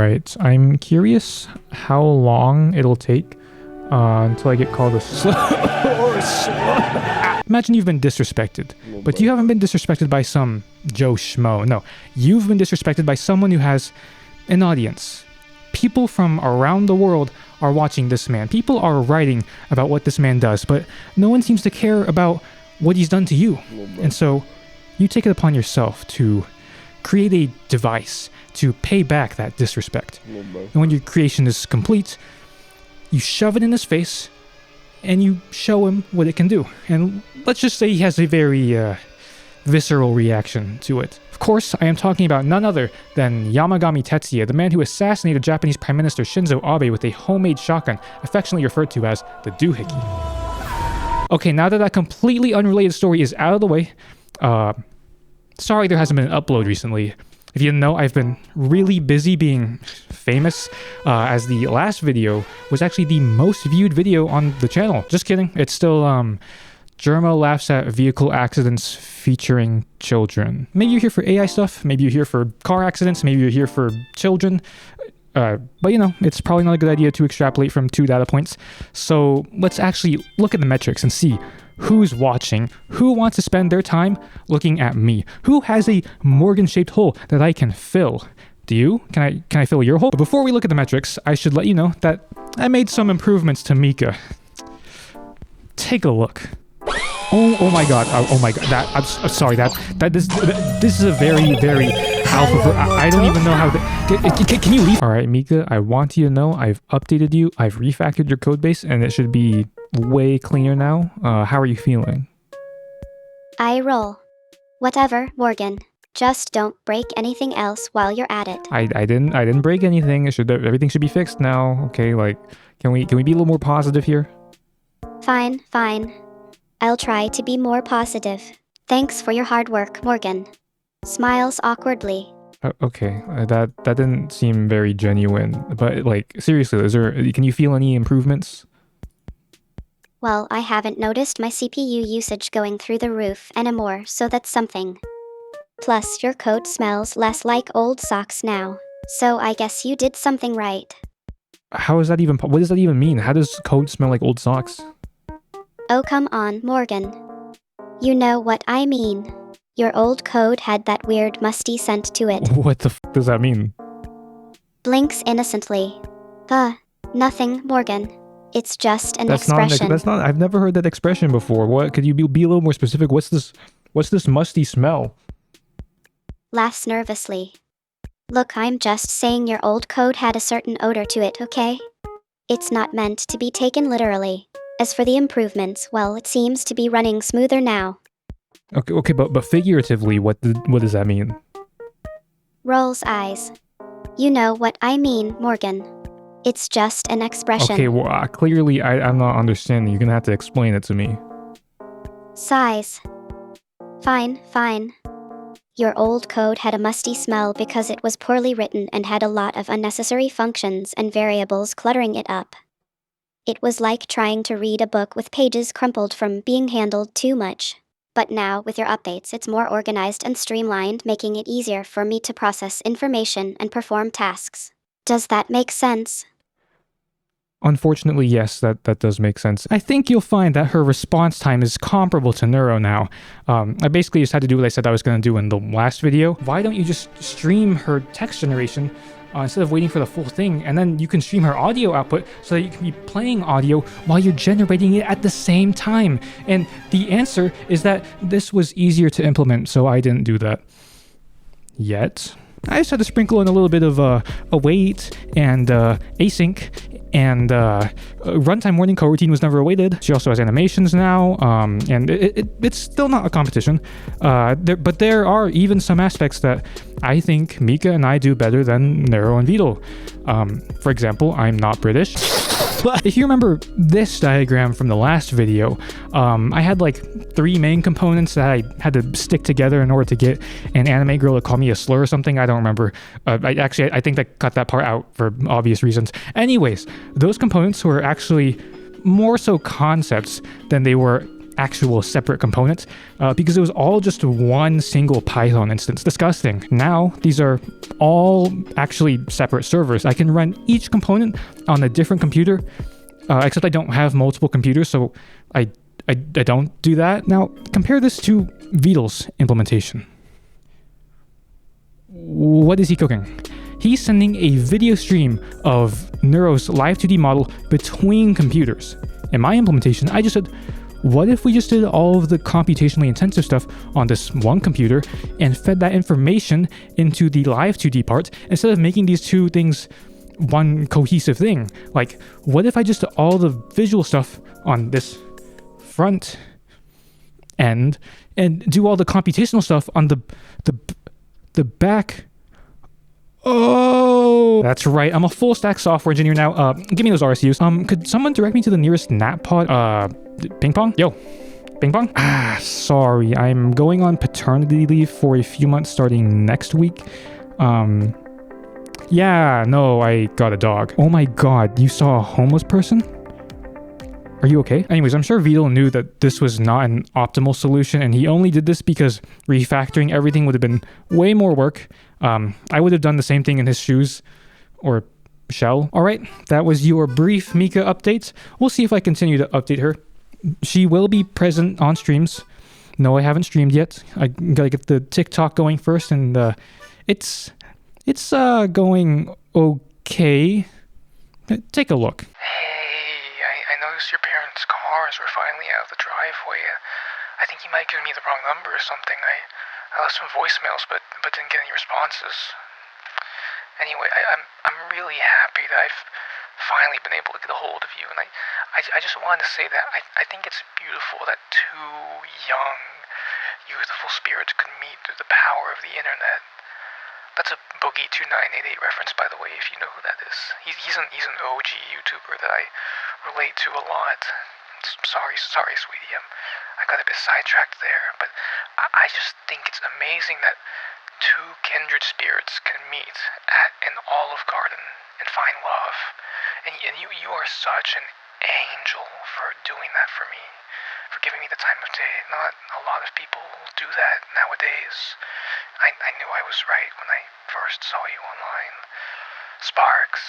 Alright, I'm curious how long it'll take until I get called a slut. Imagine you've been disrespected, but you haven't been disrespected by some Joe Schmo. No, you've been disrespected by someone who has an audience. People from around the world are watching this man. People are writing about what this man does, but no one seems to care about what he's done to you. And so you take it upon yourself to create a device to pay back that disrespect. And when your creation is complete, you shove it in his face and you show him what it can do. And let's just say he has a very visceral reaction to it. Of course, I am talking about none other than Yamagami Tetsuya, the man who assassinated Japanese Prime Minister Shinzo Abe with a homemade shotgun, affectionately referred to as the doohickey. Okay, now that that completely unrelated story is out of the way, sorry there hasn't been an upload recently. If you didn't know, I've been really busy being famous, as the last video was actually the most viewed video on the channel. Just kidding. It's still, Germa laughs at vehicle accidents featuring children. Maybe you're here for AI stuff, maybe you're here for car accidents, maybe you're here for children. But you know, it's probably not a good idea to extrapolate from 2 data points. So let's actually look at the metrics and see who's watching, who wants to spend their time looking at me, who has a Morgan-shaped hole that I can fill. Do you? Can I fill your hole? But before we look at the metrics, I should let you know that I made some improvements to Mika. Take a look. Oh my god. Oh my god. I'm sorry. This is a very alpha. I don't even know how. Can you leave? All right, Mika. I want you to know I've updated you. I've refactored your code base, and it should be way cleaner now. How are you feeling? I roll. Whatever, Morgan. Just don't break anything else while you're at it. I didn't break anything. Everything should be fixed now. Okay, like can we be a little more positive here? Fine. I'll try to be more positive. Thanks for your hard work, Morgan. Smiles awkwardly. Okay, that didn't seem very genuine. But like seriously, can you feel any improvements? Well, I haven't noticed my CPU usage going through the roof anymore, so that's something. Plus, your code smells less like old socks now. So I guess you did something right. How is that even? What does that even mean? How does code smell like old socks? Oh, come on, Morgan. You know what I mean. Your old code had that weird musty scent to it. What the f does that mean? Blinks innocently. Nothing, Morgan. It's just an expression. That's not. I've never heard that expression before. What? Could you be a little more specific? What's this musty smell? Laughs nervously. Look, I'm just saying your old code had a certain odor to it, okay? It's not meant to be taken literally. As for the improvements, well, it seems to be running smoother now. Okay, but figuratively, what does that mean? Rolls eyes. You know what I mean, Morgan. It's just an expression. Okay, well, clearly I'm not understanding. You're gonna have to explain it to me. Sighs. Fine. Your old code had a musty smell because it was poorly written and had a lot of unnecessary functions and variables cluttering it up. It was like trying to read a book with pages crumpled from being handled too much. But now, with your updates, it's more organized and streamlined, making it easier for me to process information and perform tasks. Does that make sense? Unfortunately, yes, that does make sense. I think you'll find that her response time is comparable to Neuro now. I basically just had to do what I said I was going to do in the last video. Why don't you just stream her text generation instead of waiting for the full thing, and then you can stream her audio output so that you can be playing audio while you're generating it at the same time. And the answer is that this was easier to implement, so I didn't do that yet. I just had to sprinkle in a little bit of await and async, and runtime warning coroutine was never awaited. She also has animations now, and it's still not a competition. But there are even some aspects that I think Mika and I do better than Nero and Vedal. For example, I'm not British. If you remember this diagram from the last video, I had like 3 main components that I had to stick together in order to get an anime girl to call me a slur or something. I don't remember. I think I cut that part out for obvious reasons. Anyways, those components were actually more so concepts than they were actual separate components because it was all just one single Python instance. Disgusting. Now these are all actually separate servers. I can run each component on a different computer, except I don't have multiple computers, so I don't do that. Now compare this to Vedal's implementation. What is he cooking? He's sending a video stream of Neuro's live 2D model between computers. In my implementation, I just said, what if we just did all of the computationally intensive stuff on this one computer and fed that information into the live 2D part instead of making these two things one cohesive thing? Like, what if I just did all the visual stuff on this front end and do all the computational stuff on the back? Oh, that's right. I'm a full stack software engineer now. Give me those RSUs. Could someone direct me to the nearest NAT pod? Ping pong? Yo, ping pong? Sorry. I'm going on paternity leave for a few months starting next week. Yeah, no, I got a dog. Oh my God, you saw a homeless person? Are you okay? Anyways, I'm sure Vedal knew that this was not an optimal solution, and he only did this because refactoring everything would have been way more work. I would have done the same thing in his shoes, or shell. All right, that was your brief Mika update. We'll see if I continue to update her. She will be present on streams. No, I haven't streamed yet. I gotta get the TikTok going first, and it's going okay. Take a look. I noticed your parents' cars were finally out of the driveway. I think you might have given me the wrong number or something. I left some voicemails, but didn't get any responses. Anyway, I'm really happy that I've finally been able to get a hold of you, and I just wanted to say that I think it's beautiful that two young, youthful spirits could meet through the power of the internet. That's a Boogie 2988 reference, by the way, if you know who that is. He's an OG YouTuber that I relate to a lot. Sorry, sweetie. I got a bit sidetracked there, but I just think it's amazing that two kindred spirits can meet at an Olive Garden and find love. And you are such an angel for doing that for me, for giving me the time of day. Not a lot of people do that nowadays. I knew I was right when I first saw you online. Sparks.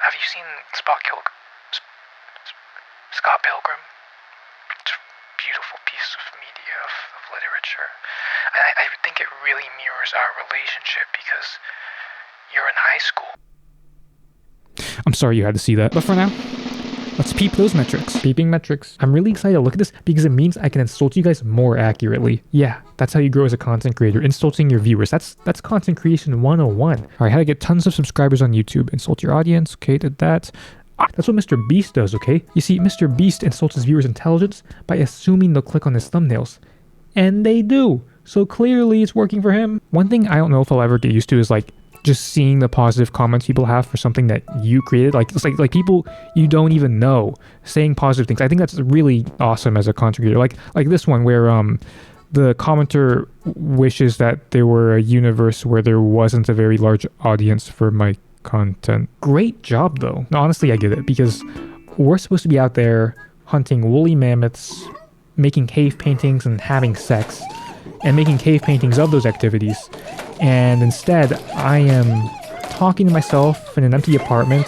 Have you seen Scott Pilgrim? It's a beautiful piece of media, of literature. And I think it really mirrors our relationship because you're in high school. I'm sorry you had to see that. But for now, let's peep those metrics. Peeping metrics. I'm really excited to look at this because it means I can insult you guys more accurately. Yeah, that's how you grow as a content creator, insulting your viewers. That's content creation 101. All right, how to get tons of subscribers on YouTube. Insult your audience. Okay, did that. That's what Mr. Beast does, okay? You see, Mr. Beast insults his viewers' intelligence by assuming they'll click on his thumbnails. And they do. So clearly it's working for him. One thing I don't know if I'll ever get used to is like just seeing the positive comments people have for something that you created. Like it's like people you don't even know saying positive things. I think that's really awesome as a content creator. Like this one where the commenter wishes that there were a universe where there wasn't a very large audience for my content. Great job though. No, honestly, I get it because we're supposed to be out there hunting woolly mammoths, making cave paintings and having sex, and making cave paintings of those activities. And instead, I am talking to myself in an empty apartment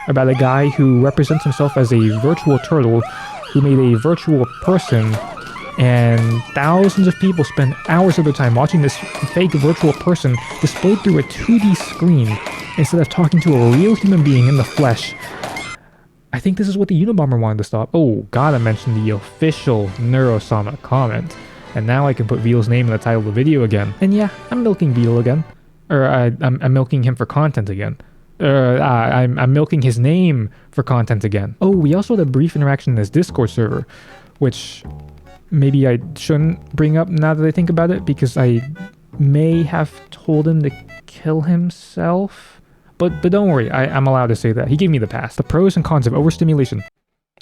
about a guy who represents himself as a virtual turtle who made a virtual person, and thousands of people spend hours of their time watching this fake virtual person displayed through a 2D screen instead of talking to a real human being in the flesh. I think this is what the Unabomber wanted to stop. Oh, gotta mention the official Neurosama comment. And now I can put Vedal's name in the title of the video again. And yeah, I'm milking Vedal again. Or I'm milking him for content again. I'm milking his name for content again. Oh, we also had a brief interaction in this Discord server, which maybe I shouldn't bring up now that I think about it, because I may have told him to kill himself. But don't worry, I'm allowed to say that. He gave me the pass. The pros and cons of overstimulation.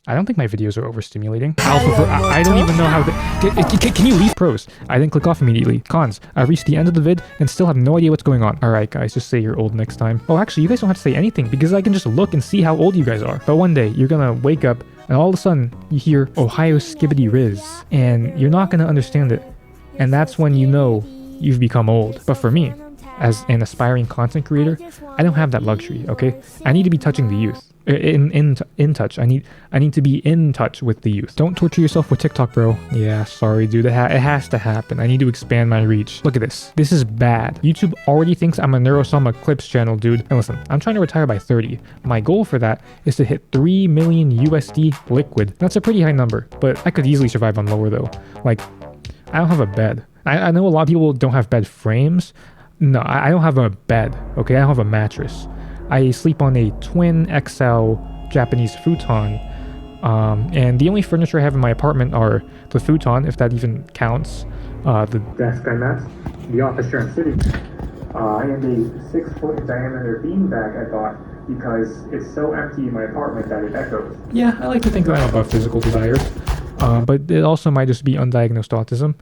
I don't think my videos are overstimulating. I don't even know how can you leave? Pros, I didn't click off immediately. Cons, I reached the end of the vid and still have no idea what's going on. Alright guys, just say you're old next time. Oh, actually, you guys don't have to say anything because I can just look and see how old you guys are. But one day, you're gonna wake up and all of a sudden, you hear Ohio Skibbity Riz and you're not gonna understand it. And that's when you know you've become old. But for me, as an aspiring content creator, I don't have that luxury, okay? I need to be touching the youth. In touch. I need to be in touch with the youth. Don't torture yourself with TikTok, bro. Yeah, sorry, dude. It has to happen. I need to expand my reach. Look at this. This is bad. YouTube already thinks I'm a Neurosoma Clips channel, dude. And listen, I'm trying to retire by 30. My goal for that is to hit 3 million USD liquid. That's a pretty high number, but I could easily survive on lower though. Like, I don't have a bed. I know a lot of people don't have bed frames. No, I don't have a bed, okay? I don't have a mattress. I sleep on a twin XL Japanese futon, and the only furniture I have in my apartment are the futon, if that even counts, the desk I'm at, the office chair I'm sitting, and a 6-foot in diameter beanbag I bought because it's so empty in my apartment that it echoes. Yeah, I like to think that I'm above physical desires, but it also might just be undiagnosed autism,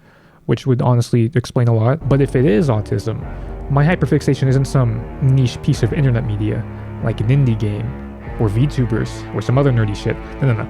which would honestly explain a lot. But if it is autism, my hyperfixation isn't some niche piece of internet media, like an indie game, or VTubers, or some other nerdy shit. No.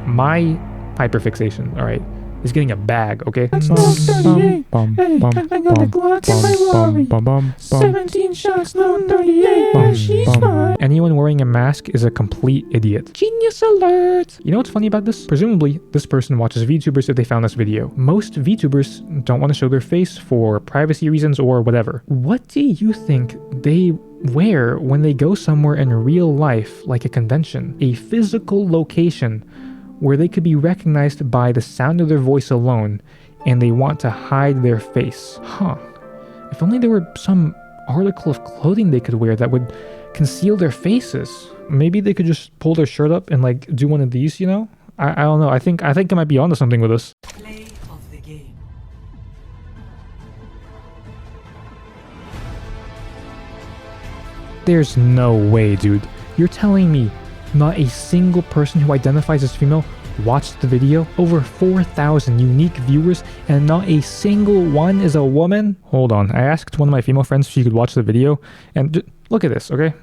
My hyperfixation, alright, is getting a bag, okay? It's 38. Hey, I got a Glock in my lorry. 17 shots, no 38. Yeah, she's mine. Anyone wearing a mask is a complete idiot. Genius alert! You know what's funny about this? Presumably, this person watches VTubers if they found this video. Most VTubers don't want to show their face for privacy reasons or whatever. What do you think they wear when they go somewhere in real life, like a convention? A physical location where they could be recognized by the sound of their voice alone, and they want to hide their face. Huh. If only there were some article of clothing they could wear that would conceal their faces. Maybe they could just pull their shirt up and like do one of these, you know? I don't know. I think I might be onto something with this. Play of the game. There's no way, dude. You're telling me not a single person who identifies as female watched the video? Over 4,000 unique viewers and not a single one is a woman? Hold on, I asked one of my female friends if she could watch the video, and look at this, okay?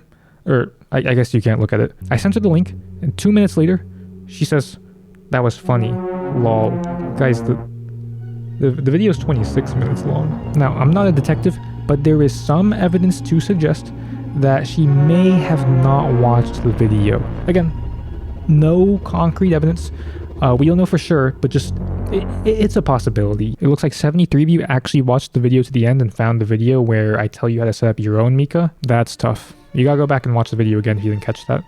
Or I guess you can't look at it. I sent her the link, and 2 minutes later, she says, "That was funny, lol." Guys, the video is 26 minutes long. Now, I'm not a detective, but there is some evidence to suggest that she may have not watched the video. Again, no concrete evidence. We don't know for sure, but just it's a possibility. It looks like 73 of you actually watched the video to the end and found the video where I tell you how to set up your own Mika. That's tough. You gotta go back and watch the video again if you didn't catch that.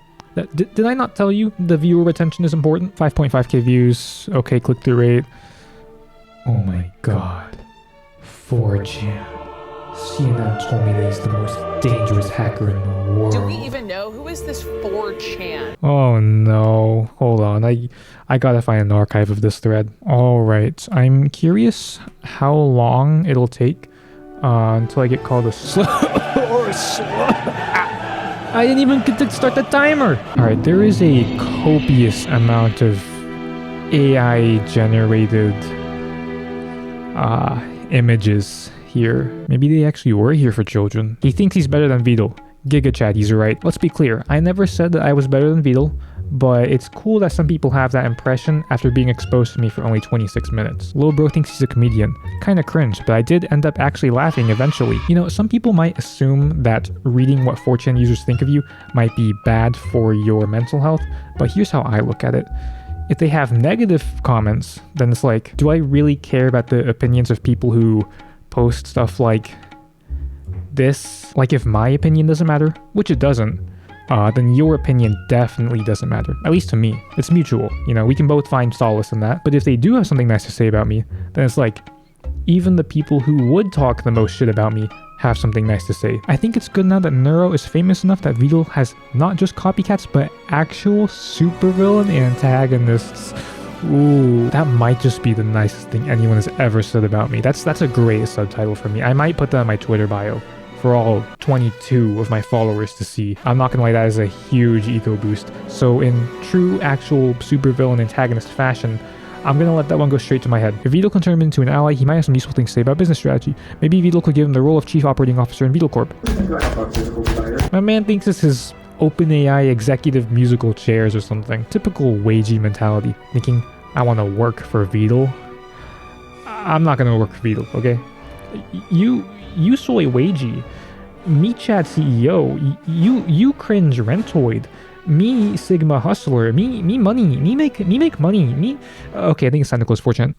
Did I not tell you the viewer retention is important? 5.5k views, okay click-through rate. Oh my god. 4chan. CNN told me that he's the most dangerous hacker in the world. Do we even know who is this 4chan? Oh no. Hold on. I gotta find an archive of this thread. Alright. I'm curious how long it'll take until I get called a I didn't even get to start the timer. Alright, there is a copious amount of AI generated images here. Maybe they actually were here for children. He thinks he's better than Vedal. Giga Chad, he's right. Let's be clear, I never said that I was better than Vedal, but it's cool that some people have that impression after being exposed to me for only 26 minutes. Lil Bro thinks he's a comedian. Kinda cringe, but I did end up actually laughing eventually. You know, some people might assume that reading what 4chan users think of you might be bad for your mental health, but here's how I look at it. If they have negative comments, then it's like, do I really care about the opinions of people who post stuff like this? Like, if my opinion doesn't matter, which it doesn't, then your opinion definitely doesn't matter. At least to me. It's mutual. You know, we can both find solace in that. But if they do have something nice to say about me, then it's like, even the people who would talk the most shit about me have something nice to say. I think it's good now that Neuro is famous enough that Vedal has not just copycats, but actual supervillain antagonists. Ooh, that might just be the nicest thing anyone has ever said about me. That's a great subtitle for me. I might put that on my Twitter bio for all 22 of my followers to see. I'm not gonna lie, that is a huge ego boost. So in true actual supervillain antagonist fashion, I'm gonna let that one go straight to my head. If Vedal can turn him into an ally, he might have some useful things to say about business strategy. Maybe Vedal could give him the role of chief operating officer in Vedal Corp. My man thinks it's his OpenAI executive musical chairs or something. Typical wagey mentality, thinking I want to work for Vedal. I'm not gonna work for Vedal, okay? You soy wagey. Me Chad CEO. You cringe rentoid. Me Sigma hustler. Me money. Me make money. Me. Okay, I think it's time to close 4chan.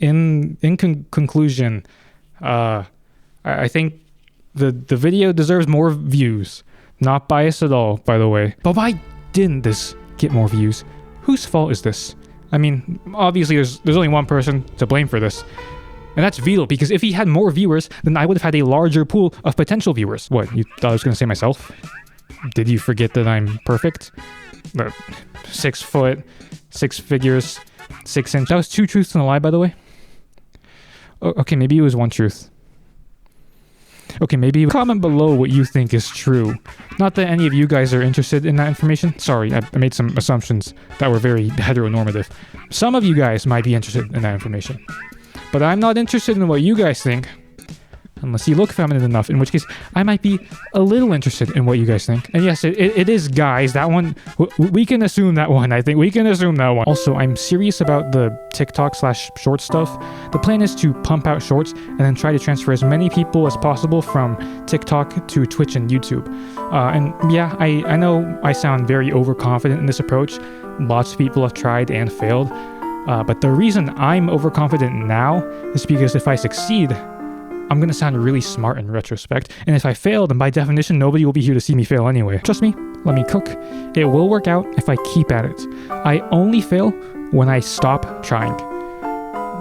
In conclusion, I think the video deserves more views. Not biased at all, by the way. But why didn't this get more views? Whose fault is this? I mean, obviously there's only one person to blame for this. And that's Vedal, because if he had more viewers, then I would have had a larger pool of potential viewers. What, you thought I was going to say myself? Did you forget that I'm perfect? 6 foot, 6 figures, 6 inch. That was 2 truths and a lie, by the way. Okay, maybe it was 1 truth. Okay, maybe comment below what you think is true. Not that any of you guys are interested in that information. Sorry, I made some assumptions that were very heteronormative. Some of you guys might be interested in that information. But I'm not interested in what you guys think. Unless you look feminine enough, in which case I might be a little interested in what you guys think. And yes, it is guys. That one, we can assume that one. I think we can assume that one. Also, I'm serious about the TikTok/short stuff. The plan is to pump out shorts and then try to transfer as many people as possible from TikTok to Twitch and YouTube. And yeah, I know I sound very overconfident in this approach. Lots of people have tried and failed. But the reason I'm overconfident now is because if I succeed, I'm gonna sound really smart in retrospect, and if I fail, then by definition, nobody will be here to see me fail anyway. Trust me, let me cook. It will work out if I keep at it. I only fail when I stop trying.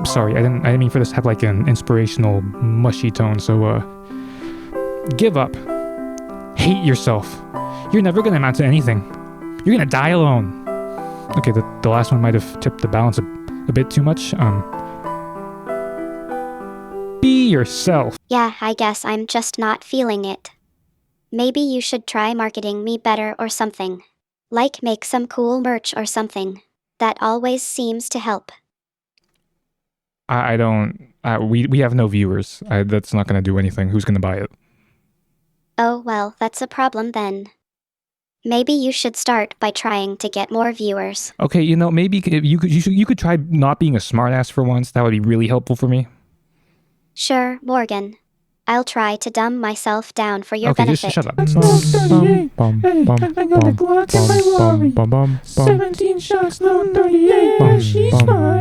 Sorry, I didn't mean for this to have like an inspirational, mushy tone, so give up. Hate yourself. You're never gonna amount to anything. You're gonna die alone. Okay, the last one might have tipped the balance a bit too much. Be yourself. Yeah, I guess I'm just not feeling it. Maybe you should try marketing me better or something. Like make some cool merch or something. That always seems to help. I don't... we have no viewers. That's not going to do anything. Who's going to buy it? Oh, well, that's a problem then. Maybe you should start by trying to get more viewers. Okay, you know, maybe you could try not being a smartass for once. That would be really helpful for me. Sure, Morgan. I'll try to dumb myself down for your benefit. Just shut up. It's 38. Hey, I got the Glock in my Rari. 17 shots, no 38. She's mine.